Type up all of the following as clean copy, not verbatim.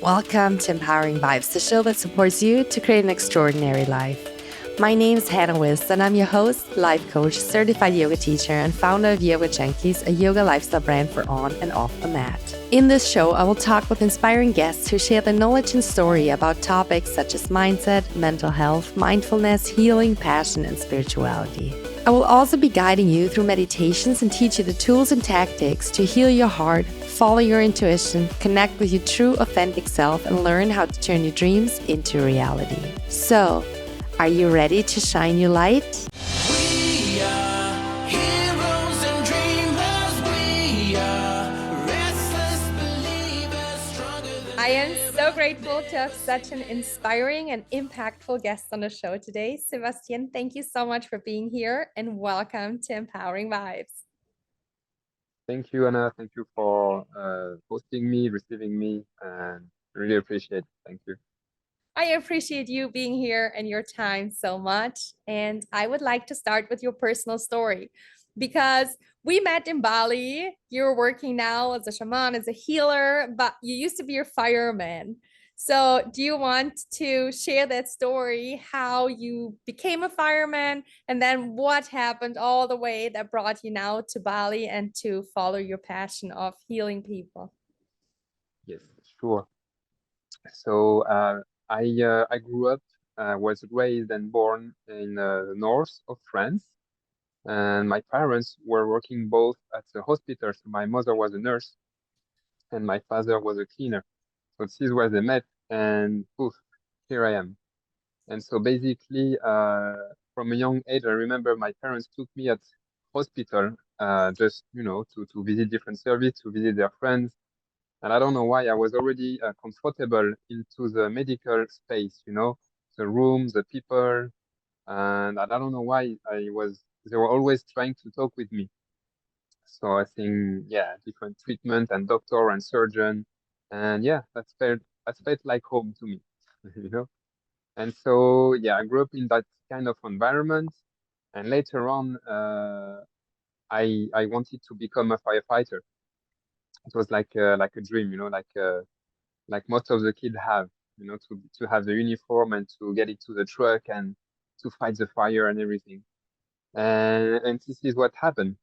Welcome to Empowering Vibez, the show that supports you to create an extraordinary life. My name is Hannah Wiss, and I'm your host, life coach, certified yoga teacher, and founder of Yoga Junkies, a yoga lifestyle brand for on and off the mat. In this show, I will talk with inspiring guests who share their knowledge and story about topics such as mindset, mental health, mindfulness, healing, passion, and spirituality. I will also be guiding you through meditations and teach you the tools and tactics to heal your heart, follow your intuition, connect with your true authentic self, and learn how to turn your dreams into reality. So, are you ready to shine your light? We are heroes and dreamers. We are restless believers, stronger than I am so grateful to have such an inspiring and impactful guest on the show today. Sebastien, thank you so much for being here and welcome to Empowering Vibez. Thank you, Anna. Thank you for hosting me, receiving me, and really appreciate it. Thank you. I appreciate you being here and your time so much. And I would like to start with your personal story because we met in Bali. You're working now as a shaman, as a healer, but you used to be a fireman. So, do you want to share that story, how you became a fireman, and then what happened all the way that brought you now to Bali and to follow your passion of healing people? Yes, sure. So I grew up, was raised and born in the north of France, and my parents were working both at the hospital. So my mother was a nurse, and my father was a cleaner. So this is where they met, and poof, here I am. And so basically, from a young age, I remember my parents took me at hospital, just, to visit different service, to visit their friends. And I don't know why I was already comfortable into the medical space, the room, the people. And I don't know why they were always trying to talk with me. So I think, yeah, different treatment and doctor and surgeon. And yeah, that felt like home to me, you know? And so, yeah, I grew up in that kind of environment. And later on, I wanted to become a firefighter. It was like a dream, like most of the kids have, to have the uniform and to get into the truck and to fight the fire and everything. And this is what happened.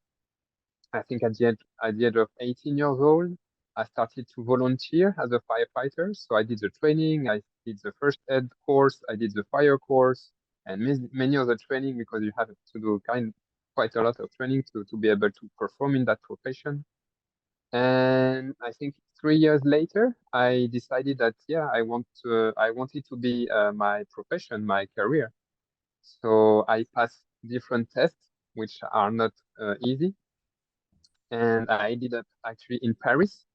I think at the age of 18 years old, I started to volunteer as a firefighter. So I did the training, I did the first aid course, I did the fire course, and many other training because you have to do quite a lot of training to be able to perform in that profession. And I think 3 years later, I decided that yeah, I wanted to be my profession, my career. So I passed different tests, which are not easy, and I ended up actually in Paris,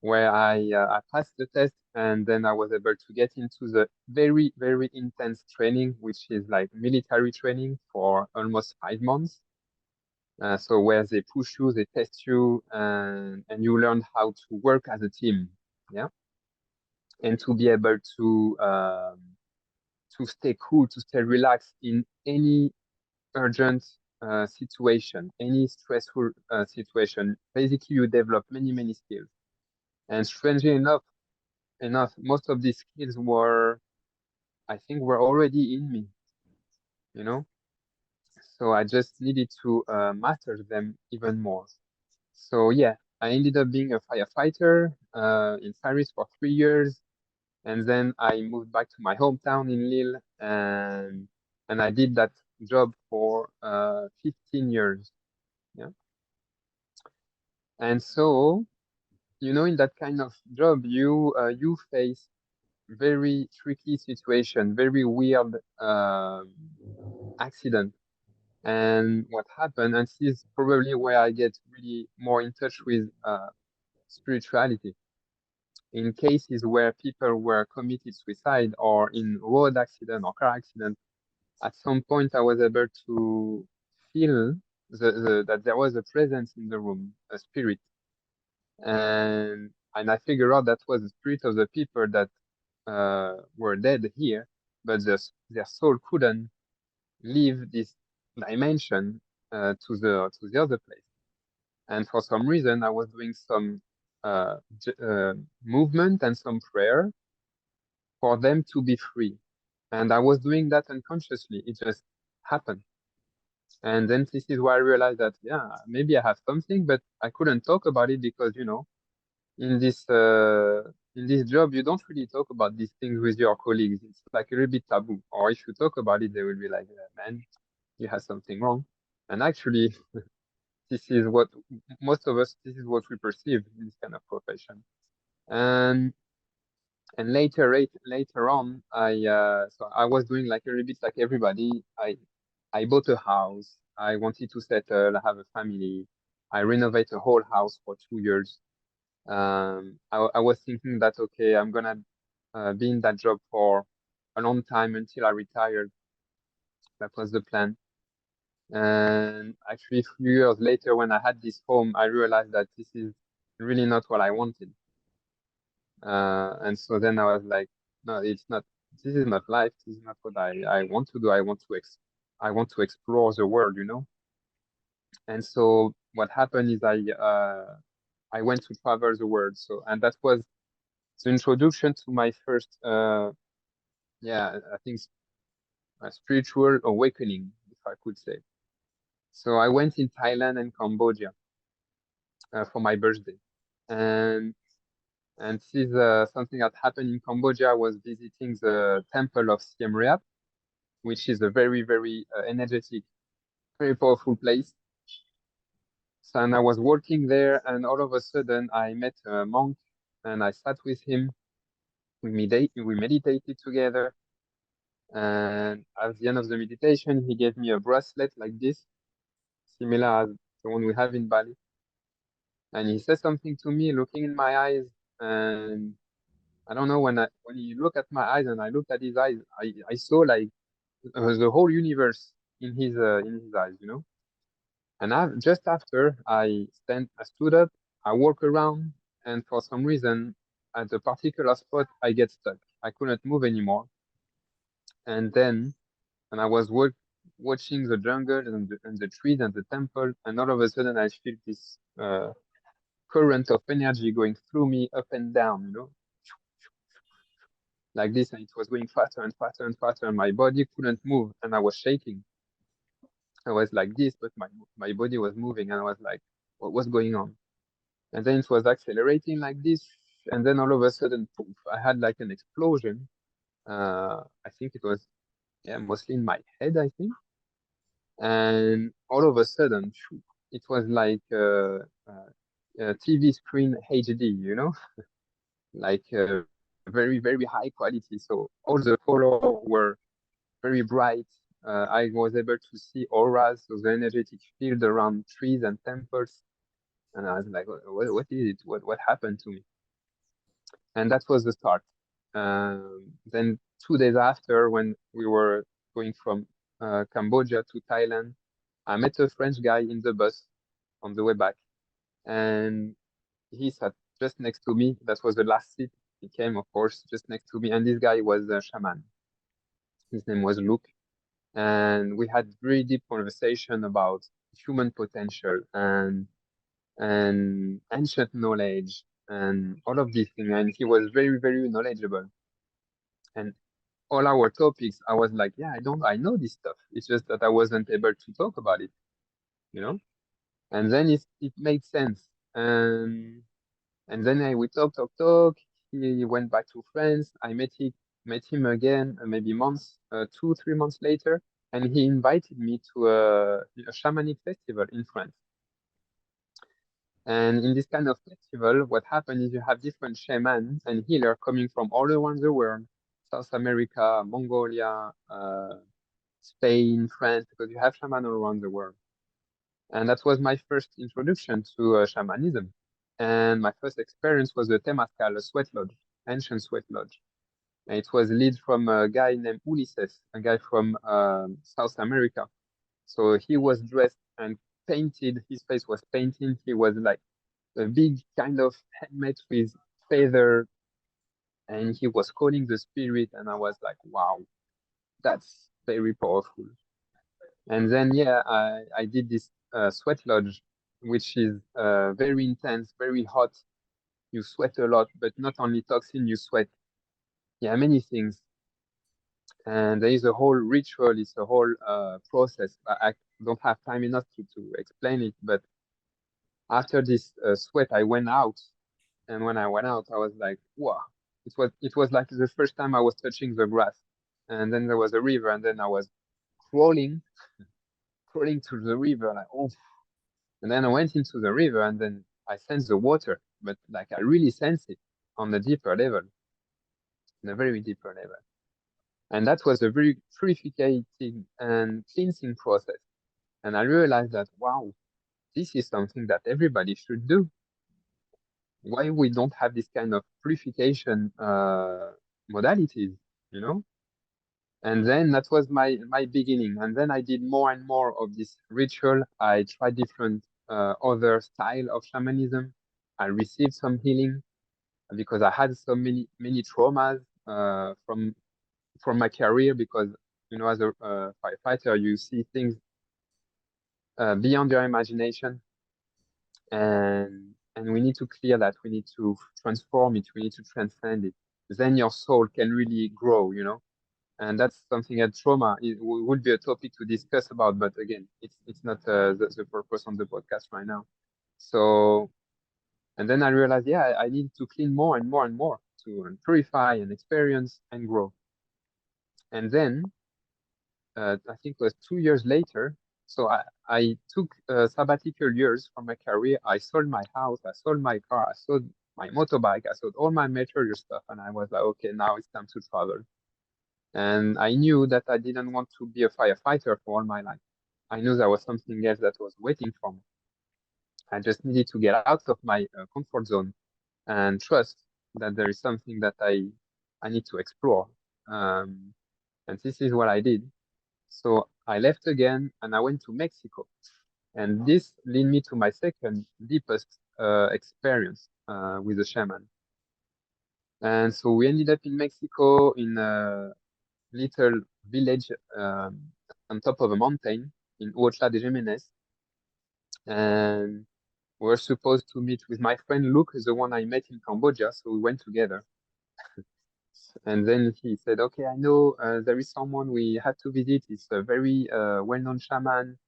where I passed the test, and then I was able to get into the very very intense training, which is like military training for almost 5 months. So where they push you, they test you, and you learn how to work as a team, yeah, and to be able to stay cool, to stay relaxed in any urgent situation, any stressful situation. Basically, you develop many many skills. And strangely enough, most of these skills I think, were already in me, you know. So I just needed to master them even more. So yeah, I ended up being a firefighter in Paris for 3 years, and then I moved back to my hometown in Lille, and I did that job for 15 years. Yeah, and so in that kind of job, you face very tricky situation, very weird accident. And what happened, and this is probably where I get really more in touch with spirituality. In cases where people were committed suicide or in road accident or car accident, at some point I was able to feel that there was a presence in the room, a spirit, and I figured out that was the spirit of the people that were dead here, but their soul couldn't leave this dimension to the other place. And for some reason, I was doing some movement and some prayer for them to be free. And I was doing that unconsciously. It just happened. And then this is where I realized that, yeah, maybe I have something, but I couldn't talk about it because, in this job, you don't really talk about these things with your colleagues. It's like a little bit taboo. Or if you talk about it, they will be like, man, you have something wrong. And actually, this is what most of us, this is what we perceive in this kind of profession. And later on, I was doing like a little bit like everybody. I bought a house. I wanted to settle, have a family. I renovate a whole house for 2 years. I was thinking that okay, I'm gonna be in that job for a long time until I retired. That was the plan. And actually, a few years later, when I had this home, I realized that this is really not what I wanted. And so then I was like, no, it's not. This is not life. This is not what I want to do. I want to explore the world. And so what happened is I went to travel the world. So and that was the introduction to my first yeah, I think a spiritual awakening, if I could say. So I went in Thailand and Cambodia for my birthday, and this is something that happened in Cambodia. I was visiting the temple of Siem Reap, which is a very very energetic, very powerful place. So and I was walking there, and all of a sudden I met a monk, and I sat with him. We meditated together, and at the end of the meditation, he gave me a bracelet like this, similar as the one we have in Bali. And he said something to me, looking in my eyes, and I don't know when he looked at my eyes and I looked at his eyes, I saw like the whole universe in his eyes. And just after I stood up, I walked around, and for some reason, at a particular spot, I get stuck. I couldn't move anymore. And then, and I was watching the jungle and the trees and the temple, and all of a sudden, I feel this current of energy going through me up and down, like this, and it was going faster and faster and faster, and my body couldn't move, and I was shaking. I was like this, but my body was moving, and I was like, what was going on? And then it was accelerating like this, and then all of a sudden, poof, I had like an explosion. I think it was, yeah, mostly in my head, I think. And all of a sudden, phew, it was like a TV screen HD, like very, very high quality. So all the colors were very bright. I was able to see auras, so the energetic field around trees and temples. And I was like, what is it? What happened to me? And that was the start. Then 2 days after, when we were going from Cambodia to Thailand, I met a French guy in the bus on the way back, and he sat just next to me. That was the last seat. He came, of course, just next to me, and this guy was a shaman. His name was Luke, and we had very deep conversation about human potential and ancient knowledge and all of these things. And he was very, very knowledgeable. And all our topics, I was like, yeah, I know this stuff. It's just that I wasn't able to talk about it, you know? And then it made sense. And then we talk. He went back to France. I met him again, maybe 2, 3 months later, and he invited me to a shamanic festival in France. And in this kind of festival, what happened is you have different shamans and healers coming from all around the world, South America, Mongolia, Spain, France, because you have shaman all around the world. And that was my first introduction to shamanism. And my first experience was the Temazcal, a sweat lodge, ancient sweat lodge. And it was led from a guy named Ulysses, a guy from South America. So he was dressed and painted, his face was painted. He was like a big kind of helmet with feather, and he was calling the spirit. And I was like, wow, that's very powerful. And then, yeah, I did this sweat lodge, which is very intense, very hot. you sweat a lot, but not only toxin, you sweat. Yeah, many things. And there is a whole ritual, it's a whole process. I don't have time enough to explain it, but after this sweat, I went out. And when I went out, I was like, wow. It was like the first time I was touching the grass. And then there was a river, and then I was crawling, crawling to the river, like, oh. And then I went into the river, and then I sensed the water, but like I really sense it on a deeper level, on a very deeper level. And that was a very purifying and cleansing process. And I realized that, wow, this is something that everybody should do. Why we don't have this kind of purification modalities, you know? And then that was my beginning. And then I did more and more of this ritual. I tried different other style of shamanism. I received some healing because I had so many traumas from my career. Because as a firefighter, you see things beyond your imagination, and we need to clear that. We need to transform it. We need to transcend it. Then your soul can really grow. And that's something that trauma would be a topic to discuss about. But again, it's not the purpose on the podcast right now. So, and then I realized, yeah, I need to clean more and more and more to purify and experience and grow. And then I think it was 2 years later. So I took sabbatical years from my career. I sold my house, I sold my car, I sold my motorbike, I sold all my material stuff, and I was like, okay, now it's time to travel. And I knew that I didn't want to be a firefighter for all my life. I knew there was something else that was waiting for me. I just needed to get out of my comfort zone and trust that there is something that I need to explore. Um, and this is what I did. So I left again and I went to Mexico. And this led me to my second deepest experience with a shaman. And so we ended up in Mexico in a little village on top of a mountain in Huautla de Jimenez. And we were supposed to meet with my friend Luke, the one I met in Cambodia. So we went together. And then he said, okay, I know there is someone we had to visit. It's a very well-known shaman.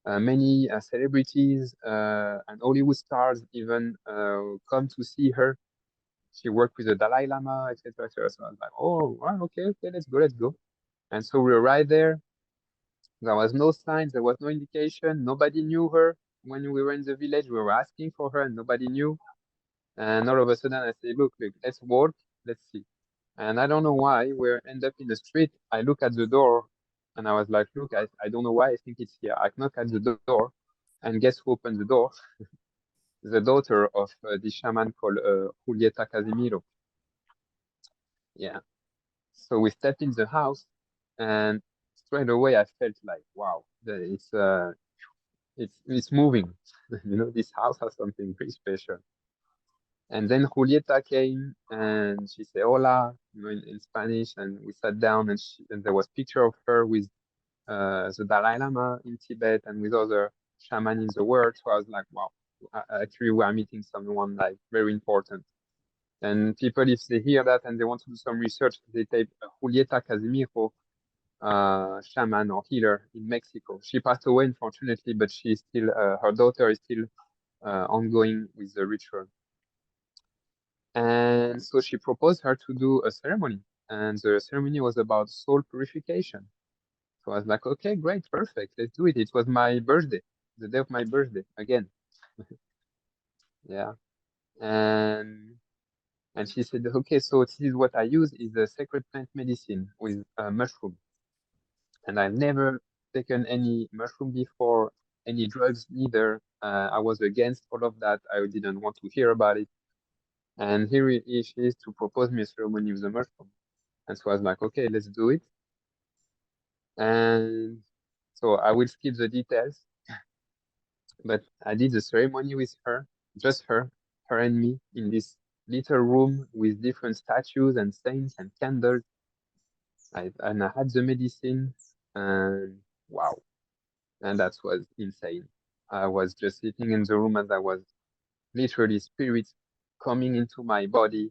Many celebrities and Hollywood stars even come to see her. She worked with the Dalai Lama, etc. etc. So I was like, oh, well, okay, let's go, let's go. And so we arrived there. There was no signs, there was no indication. Nobody knew her. When we were in the village, we were asking for her, and nobody knew. And all of a sudden, I say, look, let's walk, let's see. And I don't know why we end up in the street. I look at the door, and I was like, look, I don't know why I think it's here. I knock at the door, and guess who opened the door? The daughter of the shaman called Julieta Casimiro. Yeah. So we stepped in the house, and straight away I felt like, wow, it's moving. This house has something pretty special. And then Julieta came and she said hola, in Spanish, and we sat down, and there was picture of her with the Dalai Lama in Tibet and with other shaman in the world. So I was like, wow, actually we are meeting someone like very important. And people, if they hear that and they want to do some research, they type Julieta Casimiro, shaman or healer in Mexico. She passed away, unfortunately, but she's still, her daughter is still ongoing with the ritual. And so she proposed her to do a ceremony, and the ceremony was about soul purification. So I was like, okay, great, perfect, let's do it. It was my birthday, the day of my birthday again. Yeah. And she said, okay, so this is what I use is a sacred plant medicine with mushroom. And I've never taken any mushroom before, any drugs neither. I was against all of that. I didn't want to hear about it. And here she is to propose me a ceremony with the mushroom. And so I was like, okay, let's do it. And so I will skip the details, but I did the ceremony with her, just her and me in this little room with different statues and saints and candles. And I had the medicine, and wow, and that was insane. I was just sitting in the room, and I was literally spirit coming into my body,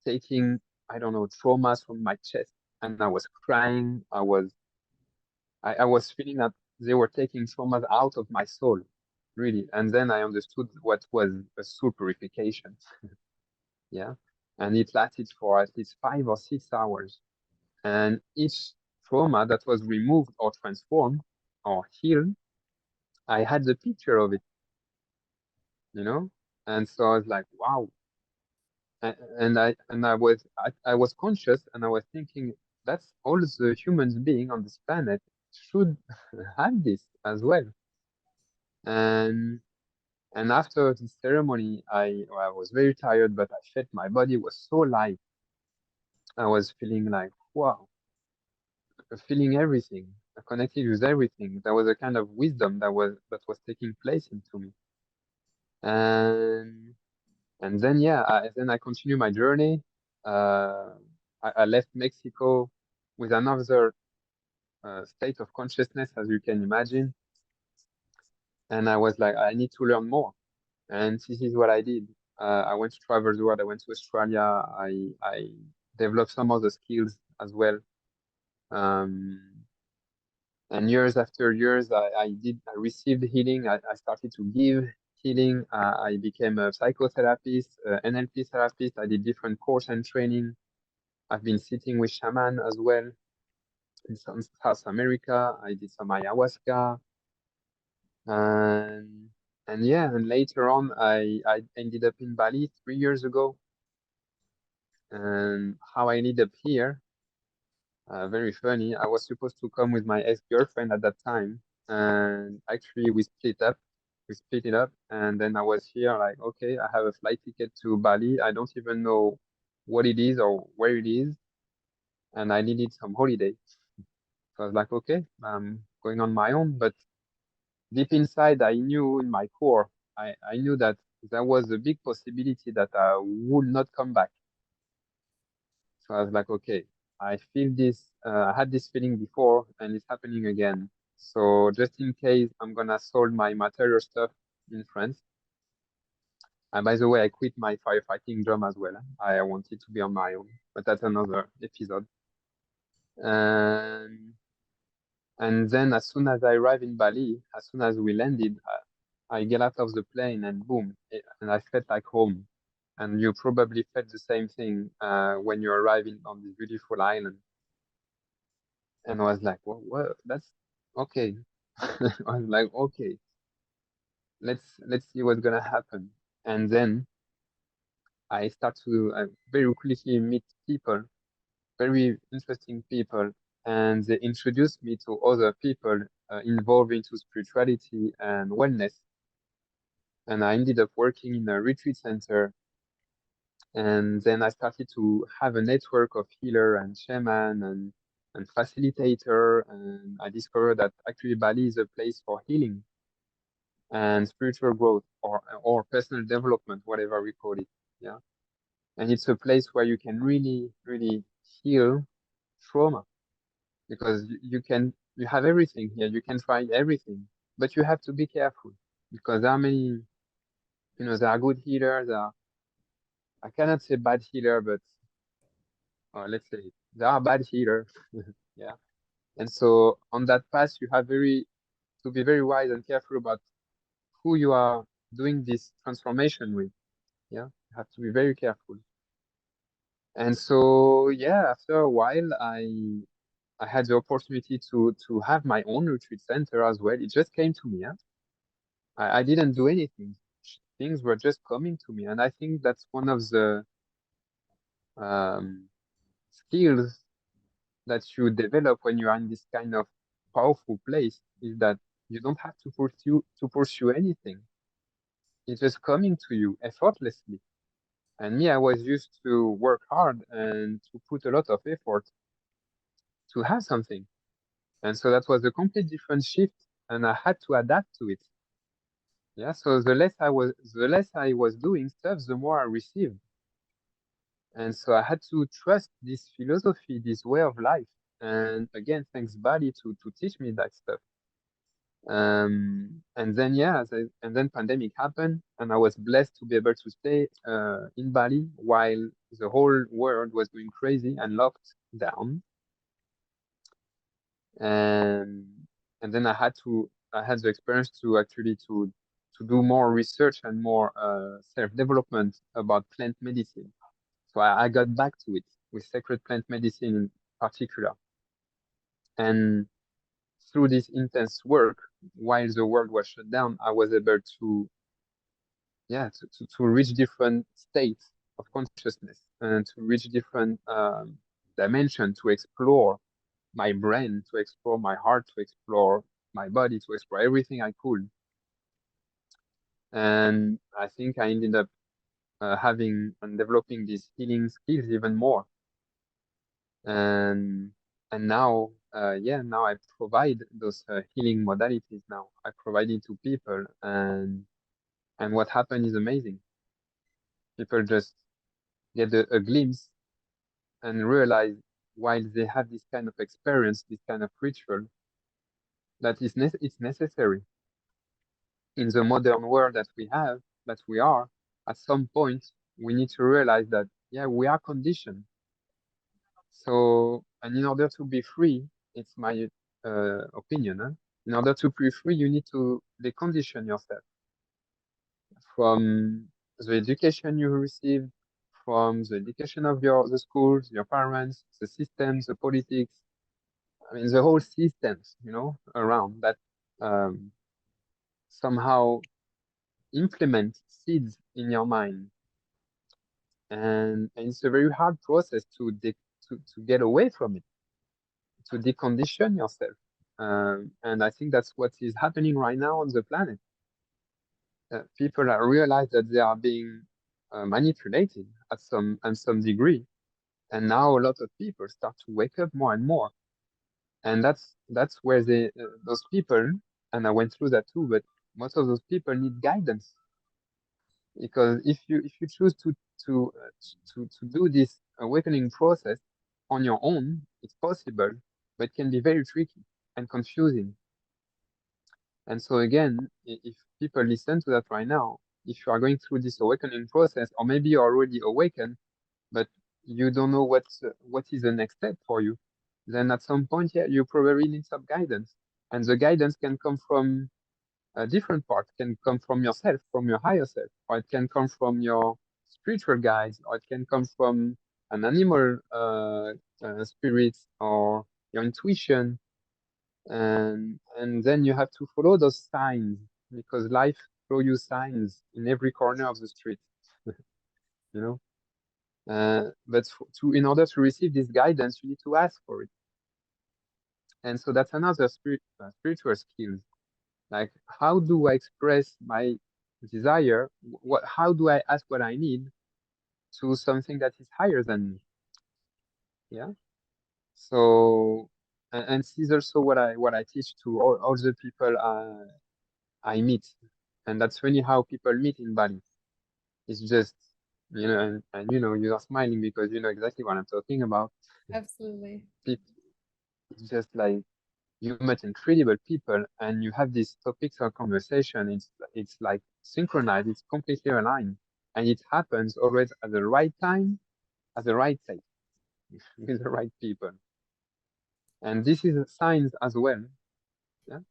taking, I don't know, traumas from my chest. And I was crying. I was feeling that they were taking traumas out of my soul, really. And then I understood what was a soul purification. Yeah. And it lasted for at least 5 or 6 hours. And each trauma that was removed or transformed or healed, I had the picture of it, you know? And so I was like, wow. And I was conscious and I was thinking that's all the humans being on this planet should have this as well. And and after the ceremony, I was very tired, but I felt my body was so light. I was feeling like, wow, feeling everything, connected with everything. There was a kind of wisdom that was taking place into me. And and then yeah, then I continued my journey. Uh, I left Mexico with another state of consciousness, as you can imagine. And I was like, I need to learn more. And this is what I did. I went to travel the world. I went to Australia. I developed some of the skills as well. Um, and years after years, I received healing. I started to give healing. I became a psychotherapist, NLP therapist. I did different course and training. I've been sitting with shaman as well in South America. I did some ayahuasca. And and yeah, and later on, I ended up in Bali 3 years ago. And how I ended up here, very funny. I was supposed to come with my ex-girlfriend at that time, and actually we split up. We split it up, and then I was here like, okay, I have a flight ticket to Bali. I don't even know what it is or where it is, and I needed some holiday. So I was like, okay, I'm going on my own. But deep inside, I knew in my core, I knew that there was a big possibility that I would not come back. So I was like, okay, I feel this, I had this feeling before and it's happening again. So just in case I'm gonna sold my material stuff in France. And by the way, I quit my firefighting job as well. I wanted to be on my own, but that's another episode. And and then as soon as I arrived in Bali, as soon as we landed, I get out of the plane and boom, and I felt like home. And you probably felt the same thing when you arrive on this beautiful island. And I was like, what? That's okay. I was like, okay, let's see what's gonna happen. And then I start to very quickly meet people, very interesting people, and they introduced me to other people involved into spirituality and wellness. And I ended up working in a retreat center. And then I started to have a network of healer and shaman and facilitator. And I discovered that actually Bali is a place for healing and spiritual growth or personal development, whatever we call it. Yeah. And it's a place where you can really, really heal trauma because you have everything here. You can try everything, but you have to be careful because there are many, there are good healers. I cannot say bad healer, but let's say there are bad healers. Yeah. And so on that path, you have to be very wise and careful about who you are doing this transformation with. Yeah. You have to be very careful. And so, yeah, after a while, I had the opportunity to have my own retreat center as well. It just came to me. Yeah? I didn't do anything. Things were just coming to me. And I think that's one of the um, skills that you develop when you are in this kind of powerful place is that you don't have to pursue anything. It's just coming to you effortlessly. And me, I was used to work hard and to put a lot of effort to have something. And so that was a complete different shift, and I had to adapt to it. Yeah. So the less I was doing stuff, the more I received. And so I had to trust this philosophy, this way of life. And again, thanks Bali to teach me that stuff. And then and then pandemic happened, and I was blessed to be able to stay in Bali while the whole world was going crazy and locked down. And then I had the experience to actually to do more research and more self-development about plant medicine. So I got back to it with sacred plant medicine in particular. And through this intense work, while the world was shut down, I was able to, to reach different states of consciousness and to reach different dimensions, to explore my brain, to explore my heart, to explore my body, to explore everything I could. And I think I ended up having and developing these healing skills even more. And now, now I provide those healing modalities. Now I provide it to people, and what happened is amazing. People just get a glimpse and realize while they have this kind of experience, this kind of ritual, that it's necessary in the modern world that we have, that we are. At some point, we need to realize that we are conditioned. So, and in order to be free, it's my opinion. In order to be free, you need to decondition yourself from the education you receive, from the education of the schools, your parents, the systems, the politics. I mean, the whole systems, around that somehow implement seeds in your mind, and it's a very hard process to get away from it, to decondition yourself. And I think that's what is happening right now on the planet. People are realize that they are being manipulated at some degree, and now a lot of people start to wake up more and more. And that's where those people, and I went through that too, but most of those people need guidance, because if you choose to do this awakening process on your own, it's possible, but it can be very tricky and confusing. And so again, if people listen to that right now, if you are going through this awakening process, or maybe you're already awakened, but you don't know what is the next step for you, then at some point, you probably need some guidance. And the guidance can come from a different part, can come from yourself, from your higher self, or it can come from your spiritual guides, or it can come from an animal spirit, or your intuition. And then you have to follow those signs, because life throws you signs in every corner of the street. you know but in order to receive this guidance, you need to ask for it. And so that's another spiritual skill. Like, how do I express my desire? How do I ask what I need to something that is higher than me? Yeah. So, and this is also what I teach to all the people I meet. And that's funny how people meet in Bali. It's just, and you are smiling because you know exactly what I'm talking about. Absolutely. It's just like you met incredible people and you have these topics of conversation. It's like synchronized, it's completely aligned. And it happens always at the right time, at the right place, with the right people. And this is a signs as well. Yeah.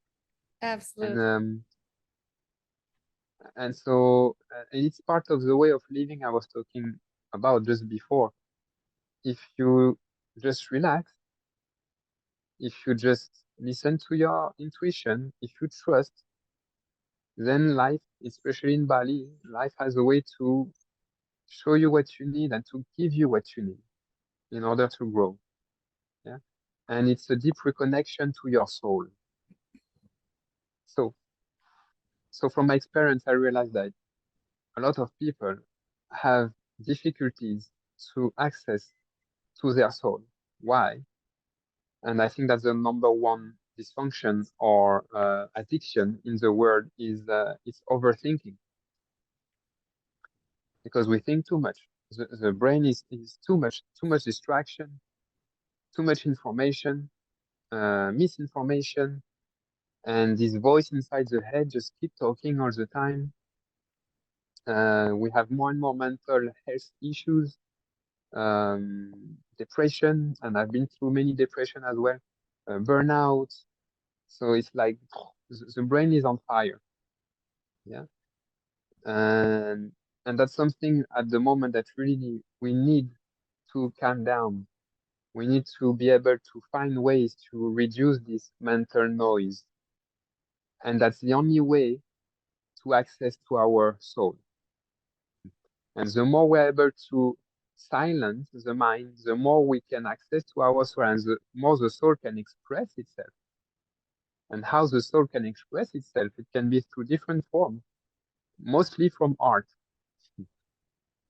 And Absolutely. so it's part of the way of living I was talking about just before. If you just relax, if you just listen to your intuition, if you trust, then life, especially in Bali, life has a way to show you what you need and to give you what you need in order to grow. Yeah. And it's a deep reconnection to your soul. So, from my experience, I realized that a lot of people have difficulties to access to their soul. Why? And I think that's the number one dysfunction or addiction in the world is it's overthinking, because we think too much. The brain is too much distraction, too much information, misinformation, And this voice inside the head just keep talking all the time. We have more and more mental health issues, depression, and I've been through many depression as well, burnout. So it's like the brain is on fire. Yeah. And that's something at the moment that really we need to calm down. We need to be able to find ways to reduce this mental noise. And that's the only way to access to our soul. And the more we're able to silence the mind, the more we can access to our soul, and the more the soul can express itself. And how the soul can express itself, it can be through different forms, mostly from art,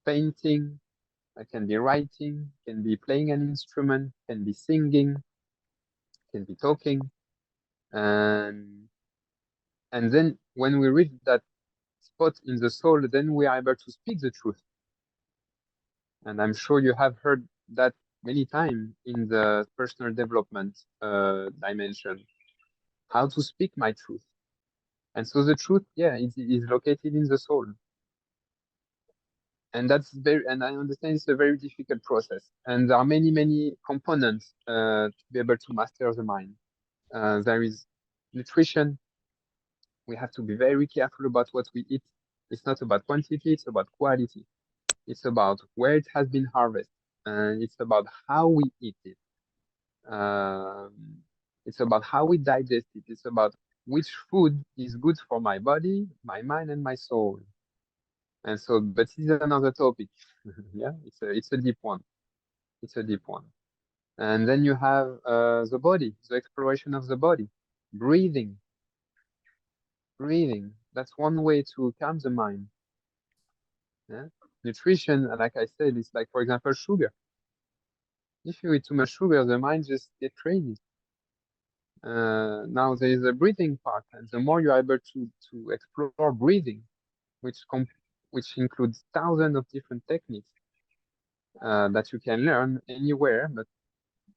painting, it can be writing, can be playing an instrument, can be singing, can be talking. And then when we reach that spot in the soul, then we are able to speak the truth. And I'm sure you have heard that many times in the personal development dimension, how to speak my truth. And so the truth, yeah, is located in the soul. And and I understand it's a very difficult process. And there are many, many components to be able to master the mind. There is nutrition. We have to be very careful about what we eat. It's not about quantity, it's about quality. It's about where it has been harvested, and it's about how we eat it. It's about how we digest it. It's about which food is good for my body, my mind, and my soul. And so, but this is another topic. Yeah, it's a deep one. It's a deep one. And then you have the body, the exploration of the body, breathing, breathing. That's one way to calm the mind. Yeah? Nutrition, like I said, is like, for example, sugar. If you eat too much sugar, the mind just get crazy. Now there is a breathing part, and the more you're able to explore breathing, which which includes thousands of different techniques that you can learn anywhere, but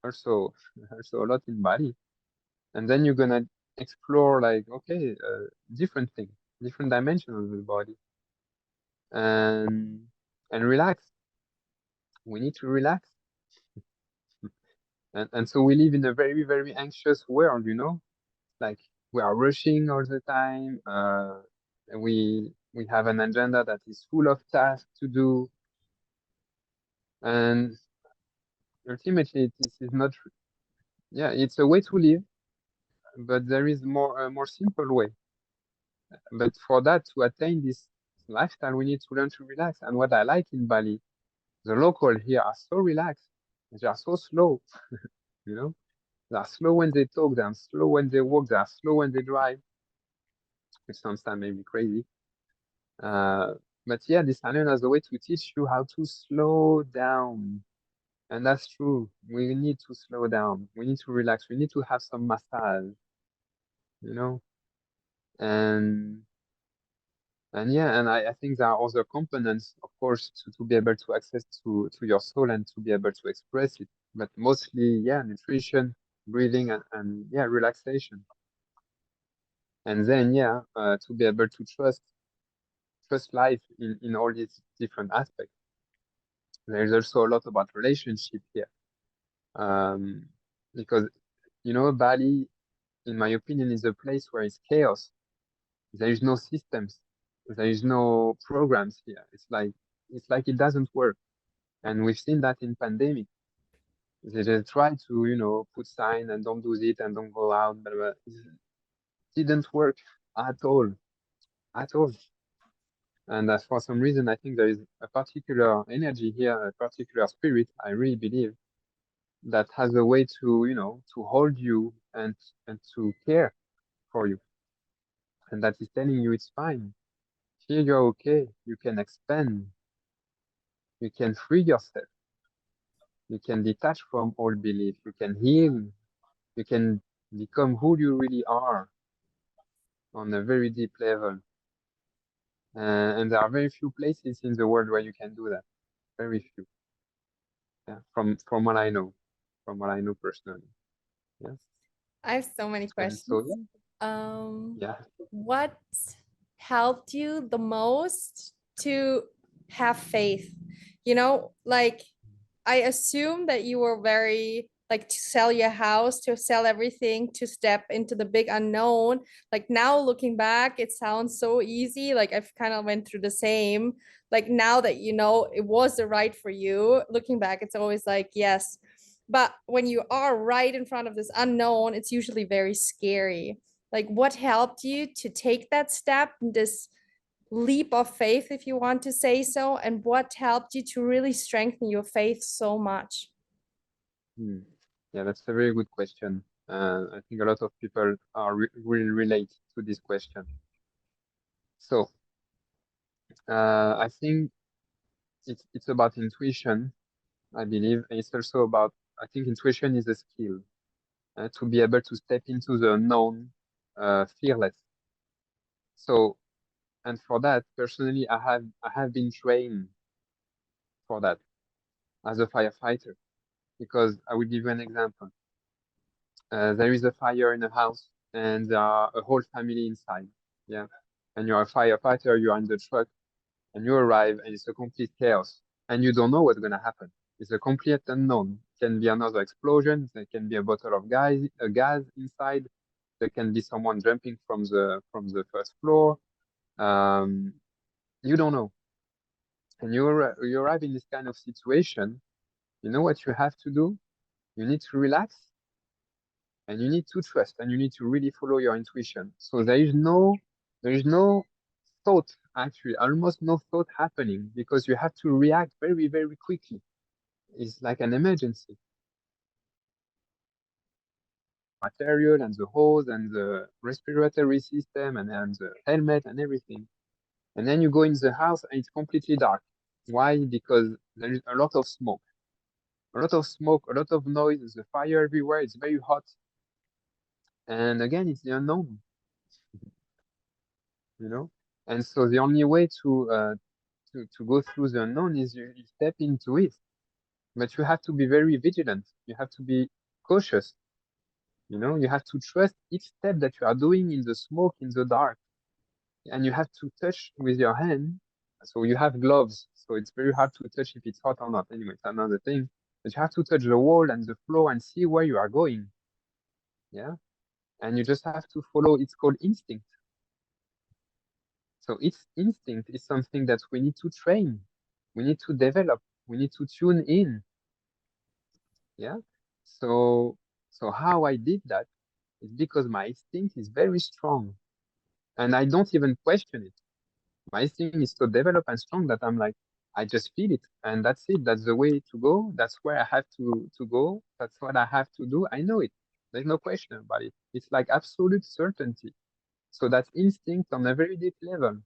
also also a lot in Bali. And then you're gonna explore like, okay, different things, different dimensions of the body, and relax. We need to relax. And so we live in a very, very anxious world, you know, like we are rushing all the time. And we have an agenda that is full of tasks to do. And ultimately, this is not, yeah, it's a way to live, but there is a more simple way. But for that, to attain this lifestyle, we need to learn to relax. And what I like in Bali, the local here are so relaxed. They are so slow, you know. They are slow when they talk, they are slow when they walk, they are slow when they drive, which sometimes may be crazy. Uh, but yeah, this island has a way to teach you how to slow down. And that's true. We need to slow down. We need to relax. We need to have some massage, you know? And yeah, and I think there are other components, of course, to be able to access to your soul and to be able to express it. But mostly, yeah, nutrition, breathing, and yeah, relaxation. And then, yeah, to be able to trust life in all these different aspects. There's also a lot about relationship here. Um, because, you know, Bali, in my opinion, is a place where it's chaos. There is no systems. There is no programs here. It's like it doesn't work. And we've seen that in pandemic. They just try to, you know, put sign and don't do it and don't go out, but it didn't work at all, at all. And for some reason, I think there is a particular energy here, a particular spirit, I really believe, that has a way to, you know, to hold you and to care for you. And that is telling you it's fine. Here you're okay. You can expand. You can free yourself. You can detach from all belief. You can heal. You can become who you really are on a very deep level. And there are very few places in the world where you can do that. Very few. Yeah, from what I know personally. Yes. I have so many And so questions. yeah. Yeah. What helped you the most to have faith? You know, like I assume that you were very like to sell your house, to sell everything, to step into the big unknown. Like now looking back, it sounds so easy. Like I've kind of went through the same. Like now that you know it was the right for you, looking back, it's always like, yes. But when you are right in front of this unknown, it's usually very scary. Like what helped you to take that step, this leap of faith, if you want to say so, and what helped you to really strengthen your faith so much? Hmm. Yeah, that's a very good question. I think a lot of people will relate to this question. So, I think it's about intuition, I believe, and it's also about, I think intuition is a skill, to be able to step into the unknown, fearless. So, and for that, personally, I have been trained for that as a firefighter, because I will give you an example. There is a fire in a house, and there are a whole family inside. Yeah, and you're a firefighter. You're in the truck, and you arrive, and it's a complete chaos, and you don't know what's gonna happen. It's a complete unknown. It can be another explosion. There can be a bottle of gas inside. There can be someone jumping from the first floor. Um, you don't know, and you arrive in this kind of situation. You know what you have to do? You need to relax, and you need to trust, and you need to really follow your intuition. So there is no thought, actually, almost no thought happening, because you have to react very, very quickly. It's like an emergency. Material and the hose and the respiratory system and the helmet and everything. And then you go in the house and it's completely dark. Why? Because there is a lot of smoke. A lot of smoke, a lot of noise, there's a fire everywhere, it's very hot. And again, it's the unknown, you know? And so the only way to go through the unknown is you step into it. But you have to be very vigilant. You have to be cautious. You have to trust each step that you are doing in the smoke, in the dark. And you have to touch with your hand. So you have gloves. So it's very hard to touch if it's hot or not. Anyway, it's another thing. But you have to touch the wall and the floor and see where you are going. Yeah. And you just have to follow. It's called instinct. So it's instinct is something that we need to train. We need to develop. We need to tune in. Yeah. So how I did that is because my instinct is very strong, and I don't even question it. My instinct is so developed and strong that I'm like, I just feel it, and that's it. That's the way to go. That's where I have to go. That's what I have to do. I know it. There's no question about it. It's like absolute certainty. So that's instinct on a very deep level.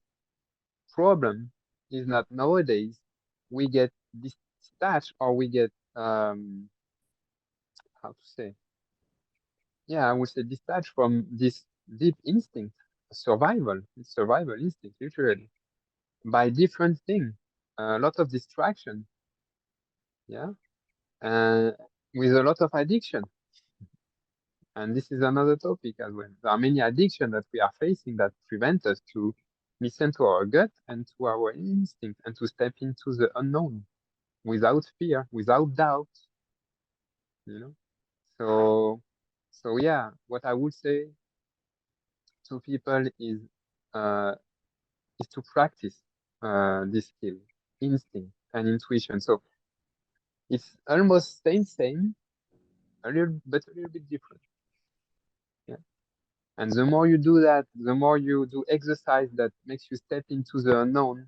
Problem is that nowadays we get detached, or we get how to say, yeah, I would say detached from this deep instinct, survival. It's survival instinct, literally, by different things, a lot of distraction, yeah, and with a lot of addiction. And this is another topic as well. There are many addictions that we are facing that prevent us to listen to our gut and to our instinct and to step into the unknown without fear, without doubt, you know. So, yeah, what I would say to people uh, is to practice this skill, instinct and intuition. So it's almost same, but a little bit different. Yeah. And the more you do that, the more you do exercise that makes you step into the unknown,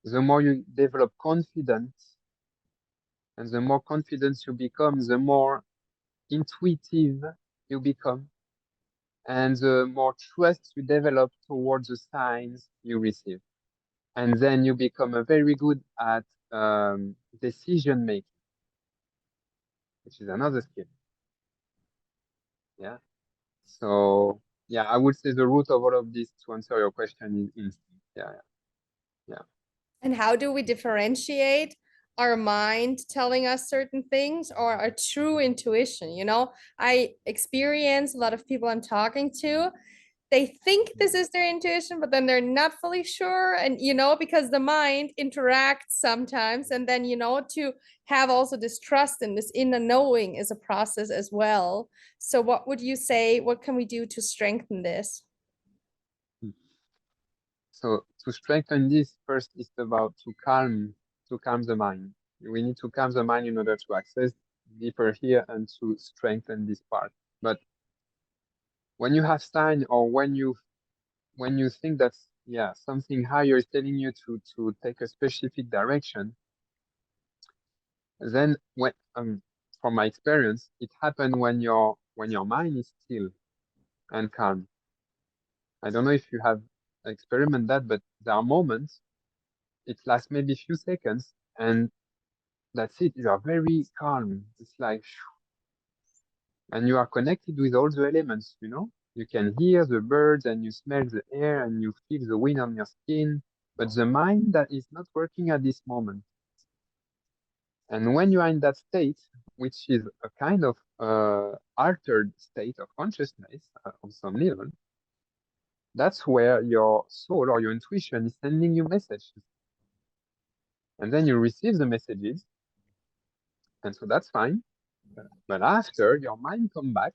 the more you develop confidence, and the more confidence you become, the more intuitive you become, and the more trust you develop towards the signs you receive. And then you become a very good at decision making, which is another skill. Yeah. So yeah, I would say the root of all of this, to answer your question, is instinct. Yeah, yeah, And how do we differentiate our mind telling us certain things or our true intuition. I experience a lot of people I'm talking to, they think this is their intuition, but then they're not fully sure. And, because the mind interacts sometimes. And then, to have also this trust and this inner knowing is a process as well. So, what would you say? What can we do to strengthen this? So to strengthen this, first it's about to calm the mind. We need to calm the mind in order to access deeper here and to strengthen this part. But when you have sign, or when you think that, yeah, something higher is telling you to take a specific direction, then from my experience, it happens when your mind is still and calm. I don't know if you have experimented that, but there are moments, it lasts maybe a few seconds, and that's it. You are very calm. It's like, and you are connected with all the elements, You can hear the birds and you smell the air and you feel the wind on your skin, but the mind that is not working at this moment. And when you are in that state, which is a kind of altered state of consciousness on some level, that's where your soul or your intuition is sending you messages. And then you receive the messages, and so that's fine. But after, your mind come back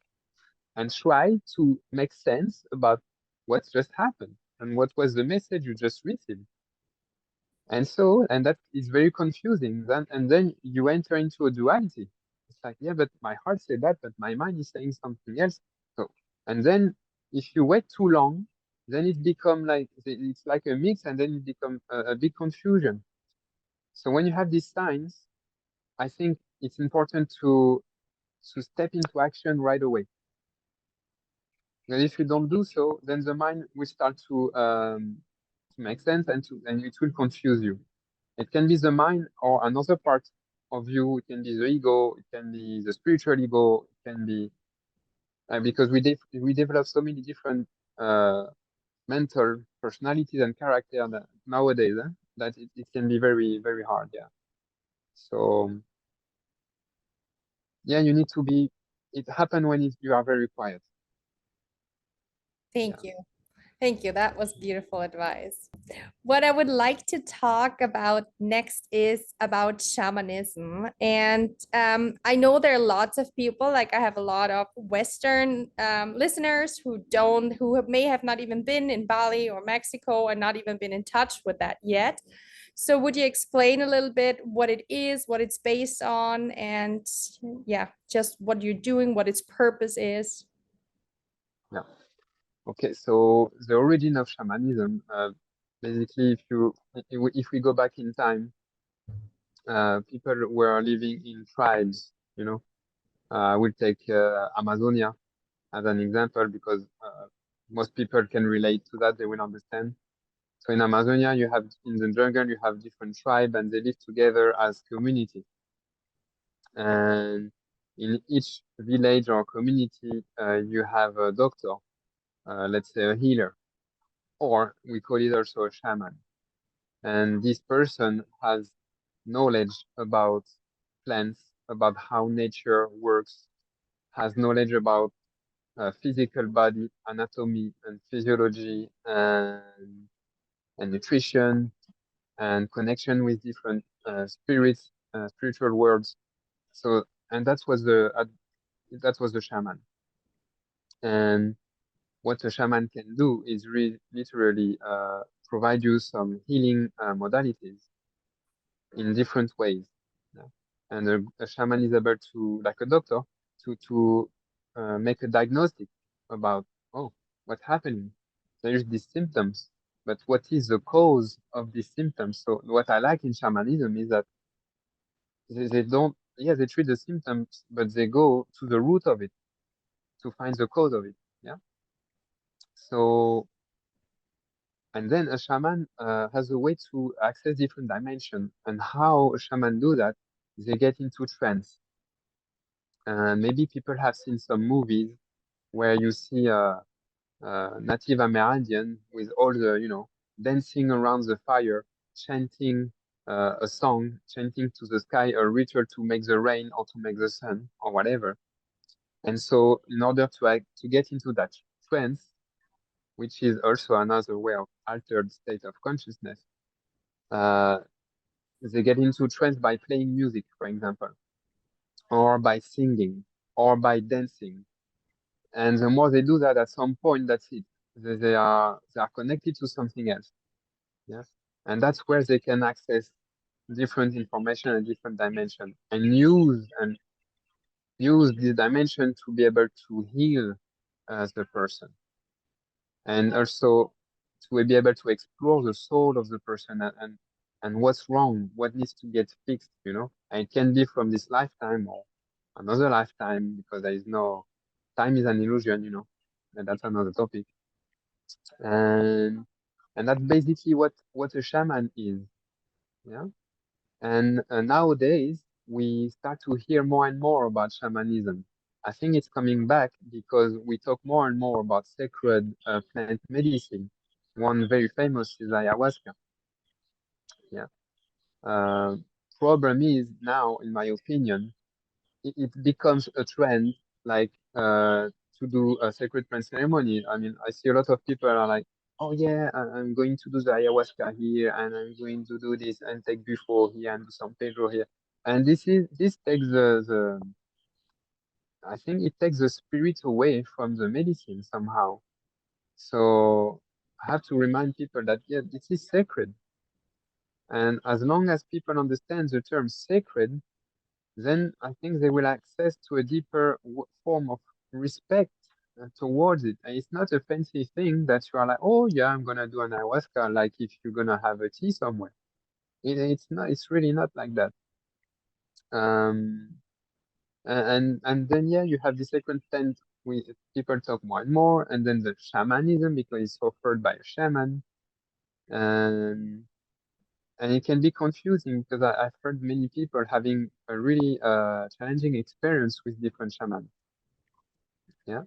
and try to make sense about what just happened and what was the message you just received. And that is very confusing. And then you enter into a duality. It's like, yeah, but my heart said that, but my mind is saying something else. So, and then if you wait too long, then it become like, it's like a mix, and then it become a big confusion. So when you have these signs, I think it's important to step into action right away. And if you don't do so, then the mind will start to make sense, and it will confuse you. It can be the mind or another part of you. It can be the ego. It can be the spiritual ego. It can be because we develop so many different mental personalities and character nowadays, that it can be very, very hard. Yeah. So yeah, you need to be. It happens when you are very quiet. Thank you. Thank you. That was beautiful advice. What I would like to talk about next is about shamanism. And I know there are lots of people, like I have a lot of Western listeners who may have not even been in Bali or Mexico and not even been in touch with that yet. So would you explain a little bit what it is, what it's based on, and yeah, just what you're doing, what its purpose is? Yeah. Okay, so the origin of shamanism, basically, if we go back in time, people were living in tribes. We'll take Amazonia as an example, because most people can relate to that. They will understand. So in Amazonia, in the jungle, you have different tribes, and they live together as community. And in each village or community, you have a doctor, let's say a healer, or we call it also a shaman. And this person has knowledge about plants, about how nature works, has knowledge about physical body, anatomy and physiology, and nutrition, and connection with different spirits, spiritual worlds. So, and that was the shaman. And what a shaman can do is literally provide you some healing modalities in different ways. Yeah. And a shaman is able to, like a doctor, to make a diagnostic about, oh, what's happening. There is these symptoms, but what is the cause of these symptoms? So what I like in shamanism is that they don't, yeah, they treat the symptoms, but they go to the root of it to find the cause of it. Yeah. So, and then a shaman has a way to access different dimensions. And how a shaman do that, they get into trance. Maybe people have seen some movies where you see a Native American with all the, dancing around the fire, chanting, a song chanting to the sky, a ritual to make the rain or to make the sun or whatever. And so in order to get into that trance, which is also another way of altered state of consciousness, uh, they get into trance by playing music, for example, or by singing, or by dancing. And the more they do that, at some point, that's it. They are connected to something else. Yes, and that's where they can access different information and different dimension, and use this dimension to be able to heal the person, and also to be able to explore the soul of the person, and what's wrong, what needs to get fixed, you know. And it can be from this lifetime or another lifetime, because there is no time is an illusion, you know, and that's another topic. And that's basically what a shaman is. Yeah. And nowadays, we start to hear more and more about shamanism. I think it's coming back because we talk more and more about sacred plant medicine. One very famous is ayahuasca. Yeah. Uh, Problem is now, in my opinion, it becomes a trend, like to do a sacred plant ceremony. I mean, I see a lot of people are like, oh yeah, I'm going to do the ayahuasca here, and I'm going to do this and take before here and do some pedro here. And this takes the I think it takes the spirit away from the medicine somehow. So I have to remind people that yeah, this is sacred. And as long as people understand the term sacred, then I think they will access to a deeper form of respect towards it. And it's not a fancy thing that you are like, oh yeah, I'm gonna do an ayahuasca, like if you're gonna have a tea somewhere. It's not. It's really not like that. Um, and then yeah, you have the second tent. People talk more and more, and then the shamanism, because it's offered by a shaman, and it can be confusing because I've heard many people having a really challenging experience with different shamans. Yeah,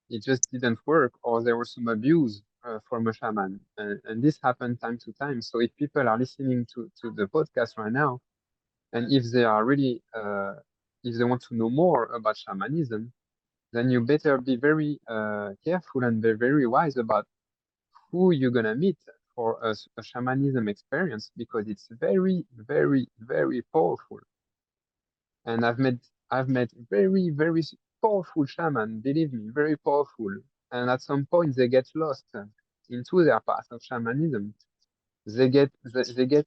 it just didn't work, or there was some abuse from a shaman, and this happened time to time. So if people are listening to the podcast right now, and if they are really if they want to know more about shamanism, then you better be very careful and be very wise about who you're gonna meet for a shamanism experience, because it's very, very, very powerful. And I've met very, very powerful shaman, believe me, very powerful. And at some point they get lost into their path of shamanism. They get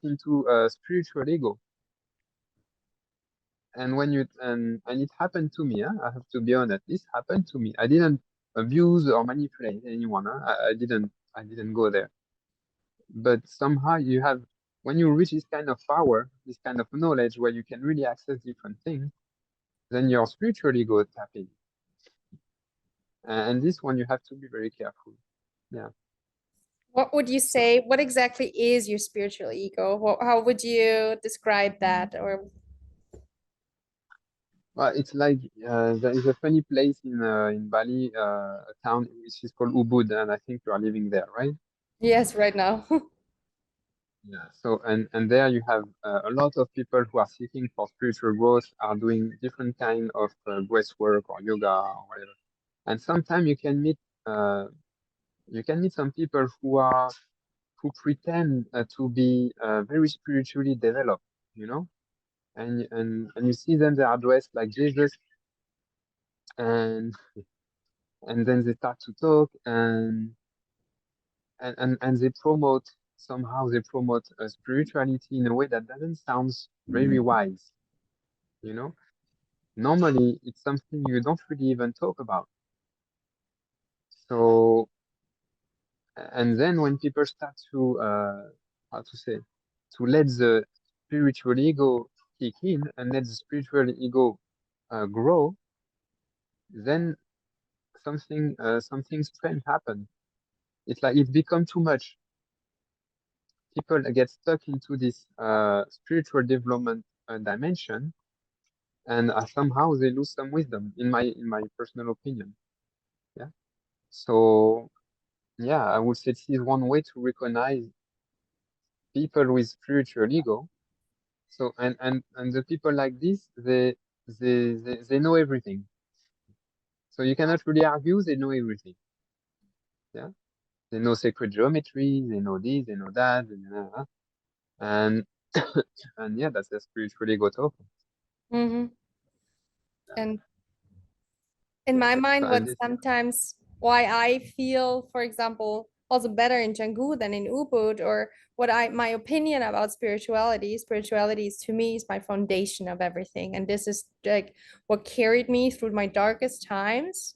into a spiritual ego. And when you and it happened to me, I have to be honest, this happened to me. I didn't abuse or manipulate anyone. I didn't go there. But somehow you have, when you reach this kind of power, this kind of knowledge where you can really access different things, then your spiritual ego tap in. And this one you have to be very careful. Yeah. What would you say? What exactly is your spiritual ego? How would you describe that? Or Well, it's like there is a funny place in Bali, a town which is called Ubud, and I think you are living there, right? yes, right now. Yeah. So and there you have a lot of people who are seeking for spiritual growth, are doing different kind of breath work or yoga or whatever. And sometimes you can meet some people who pretend to be very spiritually developed, you know, and you see them, they are dressed like Jesus, and then they start to talk, and they promote spirituality in a way that doesn't sound very wise, you know. Normally it's something you don't really even talk about. So, and then when people start to how to say, to let the spiritual ego kick in and let the spiritual ego grow, then something strange happens. It's like it becomes too much. People get stuck into this spiritual development dimension, and somehow they lose some wisdom, in my personal opinion. Yeah. So yeah, I would say this is one way to recognize people with spiritual ego. So and the people like this, they know everything. So you cannot really argue. They know everything. Yeah, they know sacred geometry. They know this. They know that. And and yeah, that's their spiritual ego talking. Mm-hmm. And in Yeah. my So mind, and what this, sometimes why I feel, for example, also better in Canggu than in Ubud, or what my opinion about spirituality is, to me, is my foundation of everything. And this is like what carried me through my darkest times.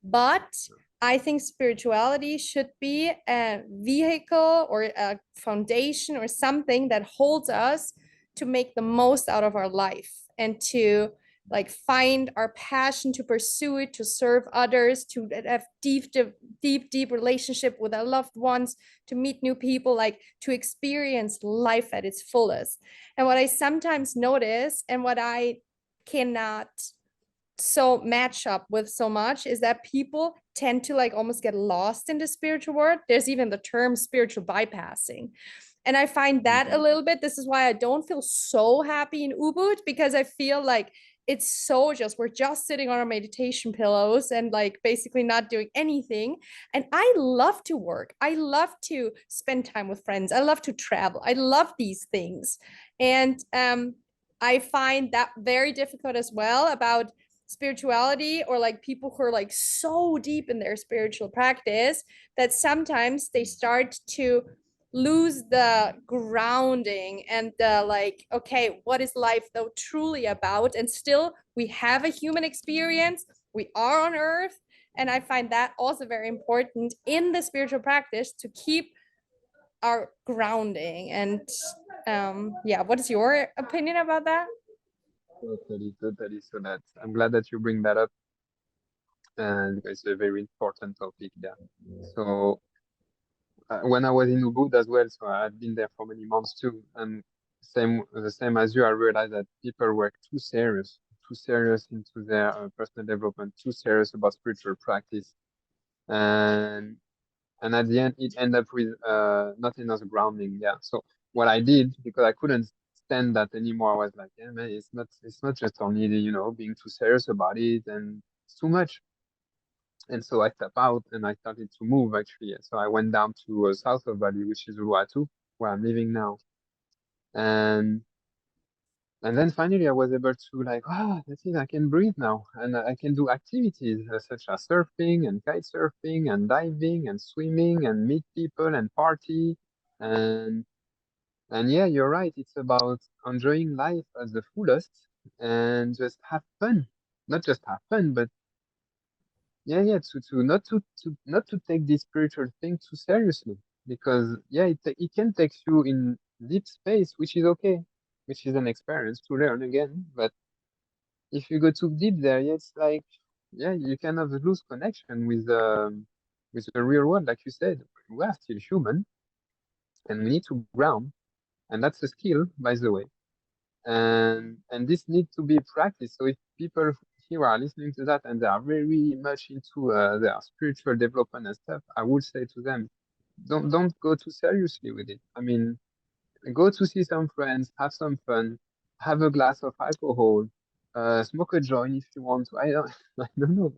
But I think spirituality should be a vehicle or a foundation or something that holds us to make the most out of our life and to like find our passion, to pursue it, to serve others, to have deep relationship with our loved ones, to meet new people, like to experience life at its fullest. And what I sometimes notice, and what I cannot so match up with so much, is that people tend to like almost get lost in the spiritual world. There's even the term spiritual bypassing. And I find that a little bit, this is why I don't feel so happy in Ubud, because I feel like it's so just, we're just sitting on our meditation pillows and like basically not doing anything. And I love to work. I love to spend time with friends. I love to travel. I love these things. And I find that very difficult as well about spirituality, or like people who are like so deep in their spiritual practice that sometimes they start to lose the grounding and the like, okay, what is life though truly about? And still we have a human experience, we are on earth. And I find that also very important in the spiritual practice, to keep our grounding. And yeah, what is your opinion about that? totally, totally. So that I'm glad that you bring that up, and it's a very important topic there. So when I was in Ubud as well, so I've been there for many months too, and the same as you, I realized that people were too serious into their personal development, too serious about spiritual practice, and at the end it ended up with not enough grounding. Yeah. So what I did, because I couldn't stand that anymore, I was like, yeah, man, it's not just only being too serious about it, and it's too much. And so I stepped out and I started to move actually. So I went down to south of Bali, which is Uluwatu, where I'm living now. And then finally I was able to like, that's it, I can breathe now. And I can do activities such as surfing and kite surfing and diving and swimming and meet people and party. And yeah, you're right. It's about enjoying life at the fullest and just have fun. Not just have fun, but yeah, to take this spiritual thing too seriously, because yeah, it can take you in deep space, which is okay, which is an experience to learn again. But if you go too deep there, yeah, it's like, yeah, you kind of lose connection with the real world. Like you said, we are still human and we need to ground, and that's a skill, by the way. And this needs to be practiced. So if people here are listening to that and they are very much into their spiritual development and stuff, I would say to them, don't go too seriously with it. I mean, go to see some friends, have some fun, have a glass of alcohol, smoke a joint if you want to. I don't I don't know,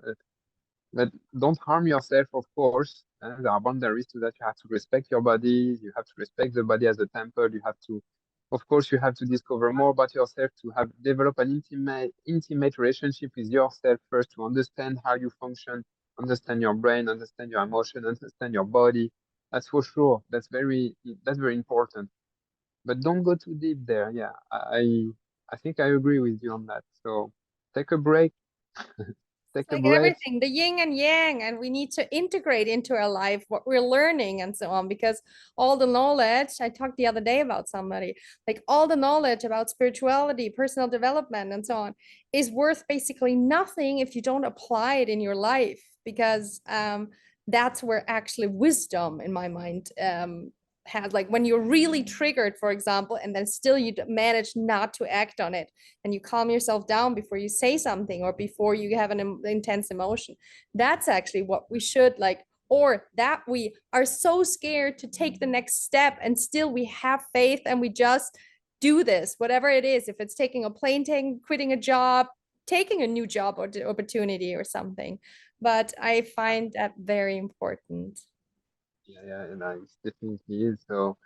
but don't harm yourself, of course. There are boundaries to that. You have to respect your body. You have to respect the body as a temple. You have to, of course, you have to discover more about yourself, to have develop an intimate relationship with yourself first, to understand how you function, understand your brain, understand your emotion, understand your body. That's for sure. That's very important. But don't go too deep there. Yeah, I think I agree with you on that. So take a break, take a Like breath. everything, the yin and yang, and we need to integrate into our life what we're learning and so on, because all the knowledge, I talked the other day about somebody, like all the knowledge about spirituality, personal development and so on is worth basically nothing if you don't apply it in your life, because that's where actually wisdom, in my mind, has, like when you're really triggered, for example, and then still you manage not to act on it, and you calm yourself down before you say something or before you have an intense emotion. That's actually what we should like or that we are so scared to take the next step, and still we have faith and we just do this, whatever it is, if it's taking a plane, quitting a job, taking a new job or opportunity or something. But I find that very important. Yeah, and it definitely is. So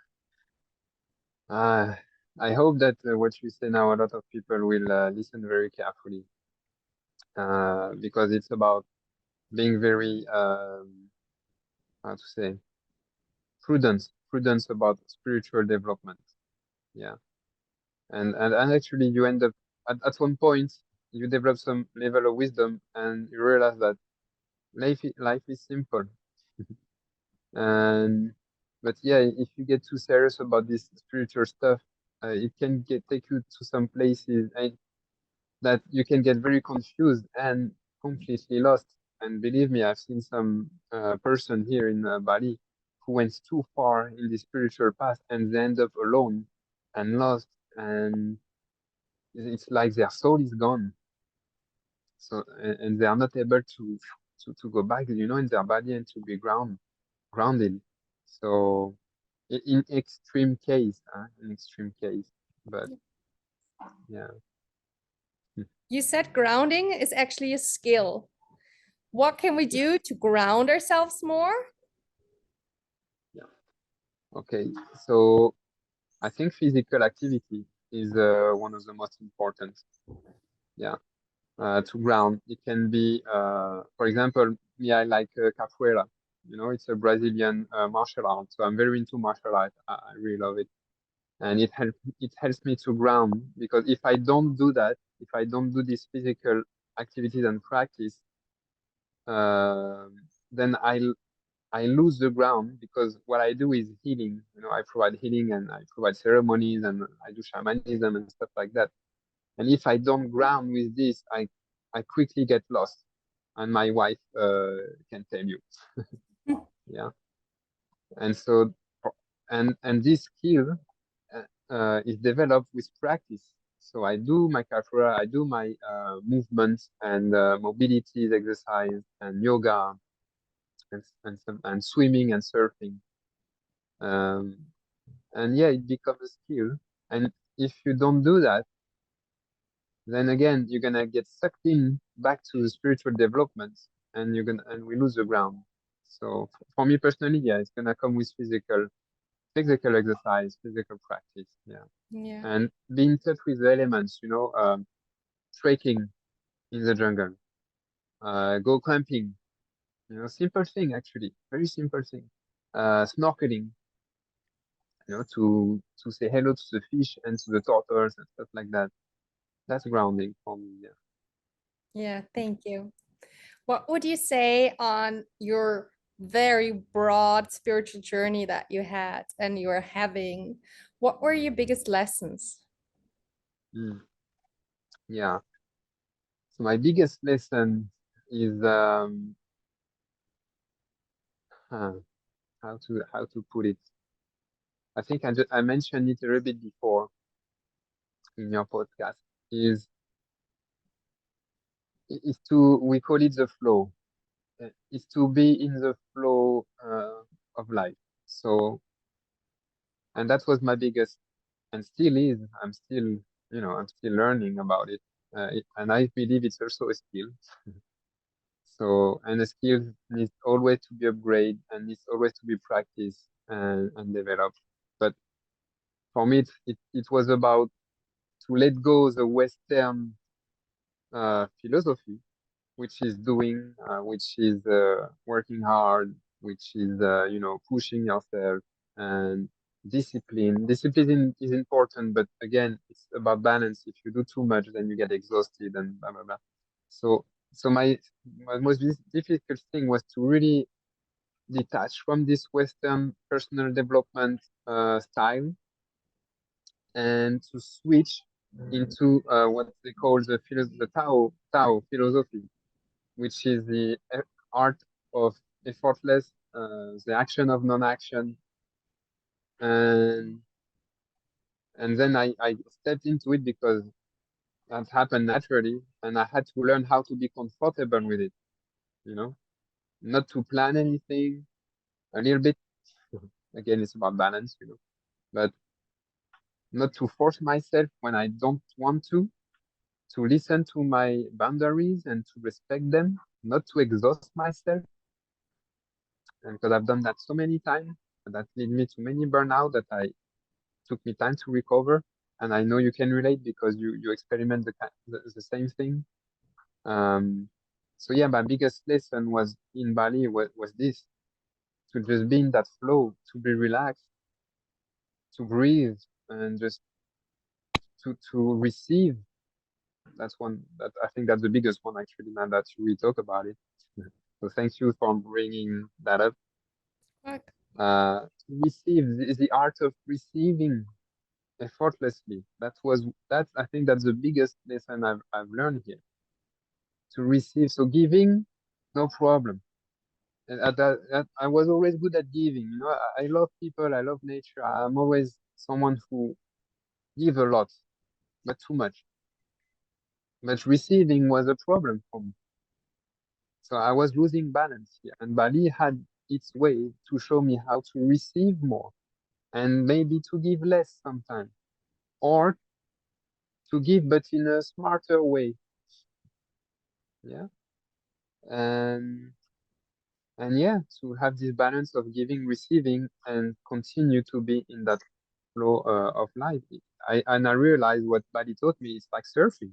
I hope that what you say now, a lot of people will listen very carefully, because it's about being very, how to say, prudence about spiritual development. Yeah. And actually you end up at one point you develop some level of wisdom and you realize that life is simple. And but yeah, if you get too serious about this spiritual stuff, it can take you to some places and that you can get very confused and completely lost. And believe me, I've seen some person here in Bali who went too far in the spiritual path and they end up alone and lost, and it's like their soul is gone. So and they are not able to go back, in their body and to be grounded. So in extreme case, but yeah. You said grounding is actually a skill. What can we do to ground ourselves more? Yeah. Okay. So I think physical activity is one of the most important. Yeah. To ground, it can be, for example, me, I like capoeira. It's a Brazilian martial art. So I'm very into martial art. I really love it. And it helps me to ground, because if I don't do that, if I don't do these physical activities and practice, uh, then I lose the ground, because what I do is healing. I provide healing and I provide ceremonies and I do shamanism and stuff like that. And if I don't ground with this, I quickly get lost. And my wife can tell you. Yeah. And so, and this skill is developed with practice. So I do my capoeira, I do my movements and mobilities exercise and yoga and swimming and surfing. Um, and yeah, it becomes a skill. And if you don't do that, then again you're gonna get sucked in back to the spiritual development, and and we lose the ground. So for me personally, yeah, it's gonna come with physical exercise, physical practice, yeah, Yeah. and be in touch with the elements. Trekking in the jungle, go camping. Simple thing actually, very simple thing. Snorkeling, to say hello to the fish and to the turtles and stuff like that. That's grounding for me. Yeah. Yeah, thank you. What would you say on your very broad spiritual journey that you had and you are having? What were your biggest lessons? Mm. Yeah. So my biggest lesson is huh, how to put it. I think I mentioned it a little bit before in your podcast. Is to we call it the flow. Is to be in the flow of life. So, and that was my biggest, and still is. I'm still learning about it. And I believe it's also a skill. So, and a skill needs always to be upgraded and needs always to be practiced and developed. But for me, it was about to let go the Western philosophy, which is doing, which is working hard, which is pushing yourself and discipline. Discipline is important, but again, it's about balance. If you do too much, then you get exhausted and blah blah blah. So my most difficult thing was to really detach from this Western personal development style and to switch into what they call the Tao philosophy, which is the art of effortless, the action of non-action, and then I stepped into it because that happened naturally, and I had to learn how to be comfortable with it, you know, not to plan anything, a little bit. Again, it's about balance, but not to force myself when I don't want to listen to my boundaries and to respect them, not to exhaust myself. And because I've done that so many times, that led me to many burnout that I took me time to recover. And I know you can relate because you experiment the same thing. So yeah, my biggest lesson was in Bali was this, to just be in that flow, to be relaxed, to breathe, and just to receive. That's one that I think that's the biggest one actually. Now that we talk about it, so thank you for bringing that up. Fuck. To receive the art of receiving effortlessly. That's I think that's the biggest lesson I've learned here. To receive, so giving, no problem. And I was always good at giving. I love people, I love nature. I'm always someone who give a lot, but too much. But receiving was a problem for me. So I was losing balance here. And Bali had its way to show me how to receive more and maybe to give less sometimes, or to give but in a smarter way. Yeah. And and yeah, to have this balance of giving, receiving, and continue to be in that flow of life. I realized what Bali taught me is like surfing.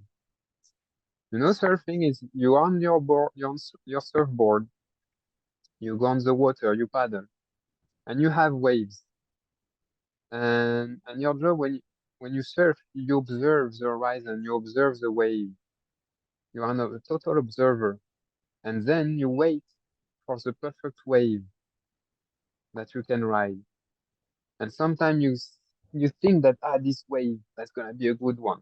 Surfing is you on your board, you're on your surfboard, you go on the water, you paddle, and you have waves. And your job when you surf, you observe the horizon, you observe the wave. You are a total observer, and then you wait for the perfect wave that you can ride. And sometimes you think that this wave that's gonna be a good one,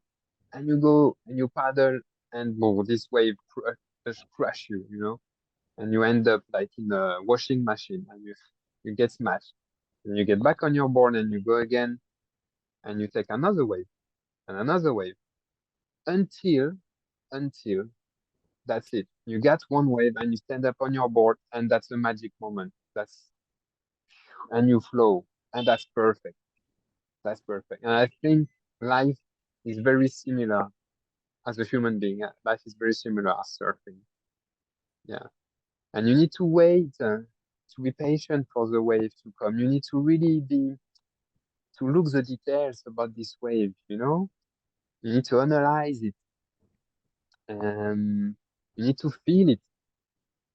and you go and you paddle, and this wave just crush you, and you end up like in a washing machine, and you get smashed, and you get back on your board, and you go again, and you take another wave and another wave until that's it. You get one wave, and you stand up on your board, and that's a magic moment. And you flow, and that's perfect. That's perfect. And I think life is very similar as a human being. Life is very similar as surfing. Yeah. And you need to wait, to be patient for the wave to come. You need to really to look the details about this wave. You need to analyze it. You need to feel it.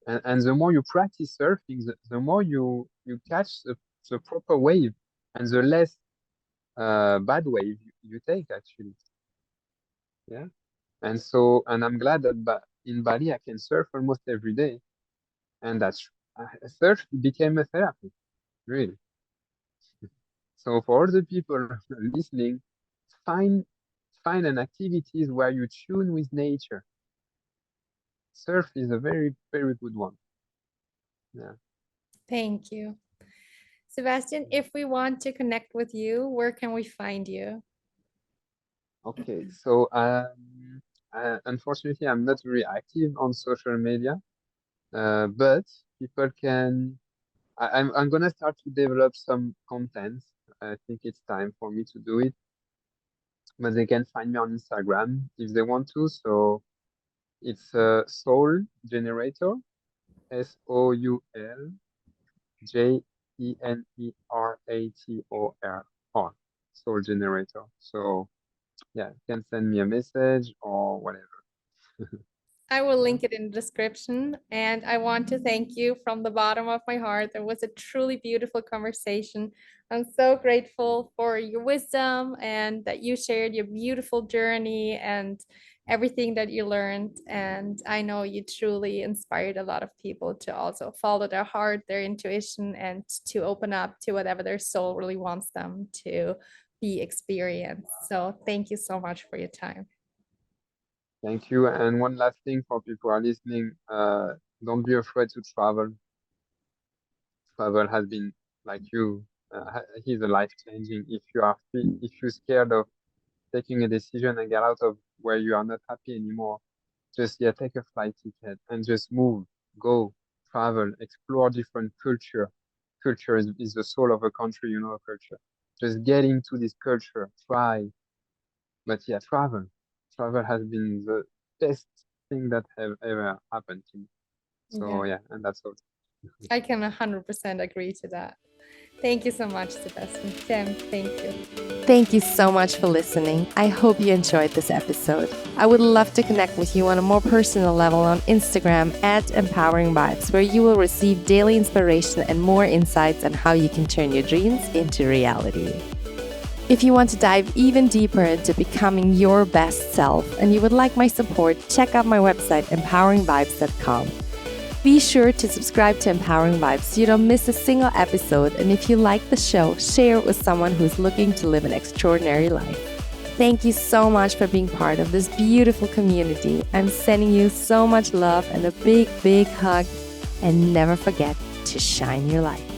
And the more you practice surfing, the more you catch the proper wave, and the less bad wave you take actually. Yeah. And I'm glad that in Bali I can surf almost every day, and that's surf became a therapy, really. So for all the people listening, find find an activities where you tune with nature. Surf is a very, very good one. Yeah. Thank you. Sebastian, if we want to connect with you, where can we find you? Okay. So unfortunately, I'm not very active on social media, but people can. I'm gonna start to develop some content. I think it's time for me to do it. But they can find me on Instagram if they want to. So it's Soul Generator, SOULGENERATOR, Soul Generator. So yeah, you can send me a message or whatever. I will Yeah. link it in the description. And I want to thank you from the bottom of my heart. It was a truly beautiful conversation. I'm so grateful for your wisdom and that you shared your beautiful journey and everything that you learned. And I know you truly inspired a lot of people to also follow their heart, their intuition, and to open up to whatever their soul really wants them to be experienced. So thank you so much for your time. Thank you. And one last thing for people who are listening, don't be afraid to travel. Travel has been like is a life changing. If you're scared of taking a decision and get out of where you are not happy anymore, just take a flight ticket and just move, go, travel, explore different culture. Culture is the soul of a country, you know, a culture. Just get into this culture, try. But yeah, travel. Travel has been the best thing that have ever happened to me. So Yeah, yeah, and that's all. I can 100% agree to that. Thank you so much, Sebastian. Tim, thank you. Thank you so much for listening. I hope you enjoyed this episode. I would love to connect with you on a more personal level on Instagram at Empowering Vibes, where you will receive daily inspiration and more insights on how you can turn your dreams into reality. If you want to dive even deeper into becoming your best self and you would like my support, check out my website, empoweringvibes.com. Be sure to subscribe to Empowering Vibes so you don't miss a single episode. And if you like the show, share it with someone who's looking to live an extraordinary life. Thank you so much for being part of this beautiful community. I'm sending you so much love and a big, big hug. And never forget to shine your light.